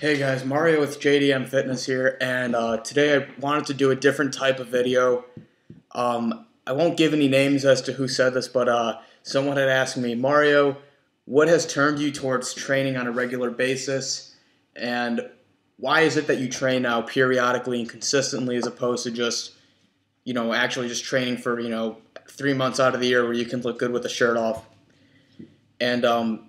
Hey guys, Mario with JDM Fitness here, and today I wanted to do a different type of video. I won't give any names as to who said this, but someone had asked me, Mario, what has turned you towards training on a regular basis, and why is it that you train now periodically and consistently as opposed to just, actually just training for, 3 months out of the year where you can look good with the shirt off? And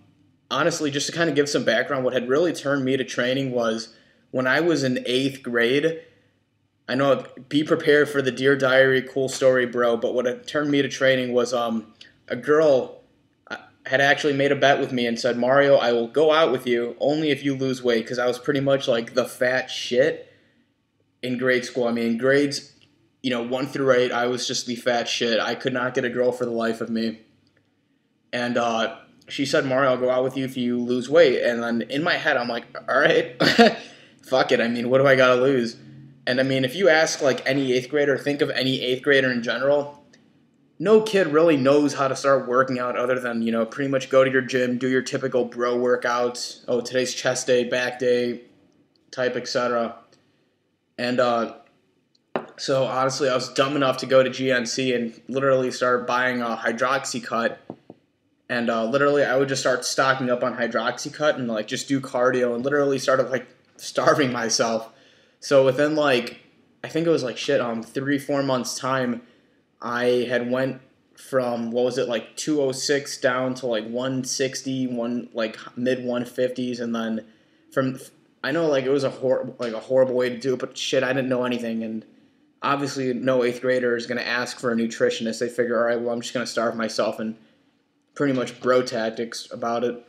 honestly, just to kind of give some background, what had really turned me to training was when I was in 8th grade. I know, be prepared for the Dear Diary cool story, bro, but what had turned me to training was a girl had actually made a bet with me and said, Mario, I will go out with you only if you lose weight, because I was pretty much like the fat shit in grade school. I mean, grades, 1 through 8, I was just the fat shit. I could not get a girl for the life of me. And she said, Mario, I'll go out with you if you lose weight. And then in my head, I'm like, all right, fuck it. I mean, what do I got to lose? And I mean, if you ask like any 8th grader, think of any 8th grader in general, no kid really knows how to start working out other than, pretty much go to your gym, do your typical bro workouts. Oh, today's chest day, back day, type, etc. And so honestly, I was dumb enough to go to GNC and literally start buying a Hydroxycut. And literally, I would just start stocking up on Hydroxycut and like just do cardio and literally started like starving myself. So within like, I think it was like 3-4 months time, I had went from, what was it, like 206 down to like 160, like mid 150s, and then from, I know like it was a horrible way to do it, but shit, I didn't know anything, and obviously no 8th grader is gonna ask for a nutritionist. They figure, all right, well, I'm just gonna starve myself, and pretty much bro tactics about it.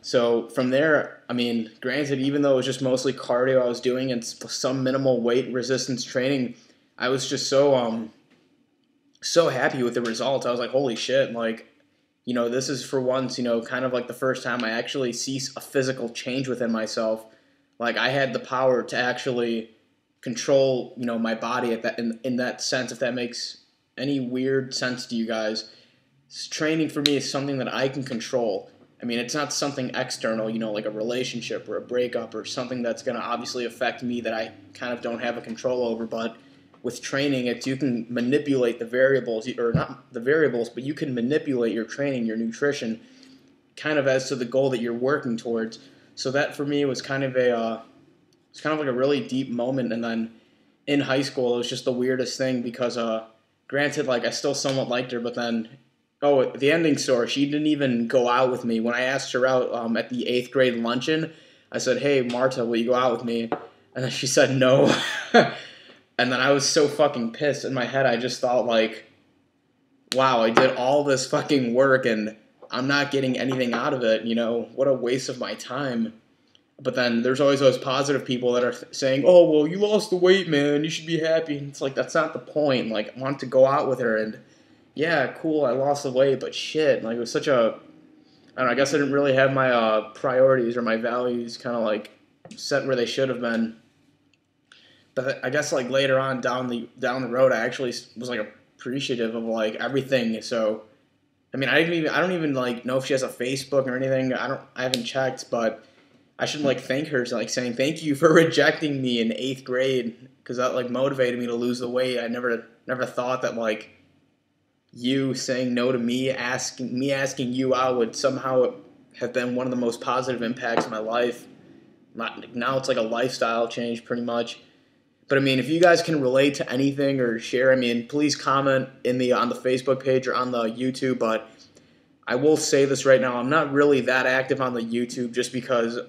So from there, I mean, granted, even though it was just mostly cardio I was doing and some minimal weight resistance training, I was just so happy with the results. I was like, holy shit, like, this is for once, kind of like the first time I actually see a physical change within myself. Like, I had the power to actually control, my body at that in that sense, if that makes any weird sense to you guys. Training for me is something that I can control. I mean, it's not something external, like a relationship or a breakup or something that's going to obviously affect me that I kind of don't have a control over. But with training, you can manipulate the variables, or not the variables, but you can manipulate your training, your nutrition, kind of as to the goal that you're working towards. So that for me was kind of it's kind of like a really deep moment. And then in high school, it was just the weirdest thing because, granted, like I still somewhat liked her, but then. Oh, at the ending story, she didn't even go out with me. When I asked her out at the 8th grade luncheon, I said, hey, Marta, will you go out with me? And then she said no. And then I was so fucking pissed. In my head, I just thought, like, wow, I did all this fucking work and I'm not getting anything out of it. What a waste of my time. But then there's always those positive people that are saying, oh, well, you lost the weight, man. You should be happy. And it's like, that's not the point. Like, I want to go out with her and... yeah, cool, I lost the weight, but shit, like, it was such a, I don't know, I guess I didn't really have my priorities or my values kind of, like, set where they should have been. But I guess, like, later on down the road, I actually was, like, appreciative of, like, everything. So, I mean, I don't even, like, know if she has a Facebook or anything. I haven't checked, but I should, like, thank her, like, saying, thank you for rejecting me in 8th grade, because that, like, motivated me to lose the weight. I never thought that, like, you saying no to me asking you out would somehow have been one of the most positive impacts of my life. Now it's like a lifestyle change pretty much. But I mean, if you guys can relate to anything or share, I mean, please comment on the Facebook page or on the YouTube. But I will say this right now, I'm not really that active on the YouTube just because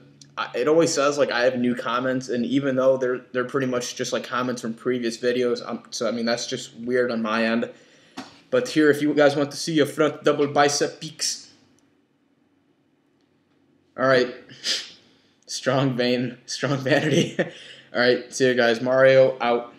it always says like I have new comments, and even though they're pretty much just like comments from previous videos, so I mean that's just weird on my end. But here, if you guys want to see a front double bicep peaks. Alright. Strong vein, strong vanity. Alright, see you guys. Mario out.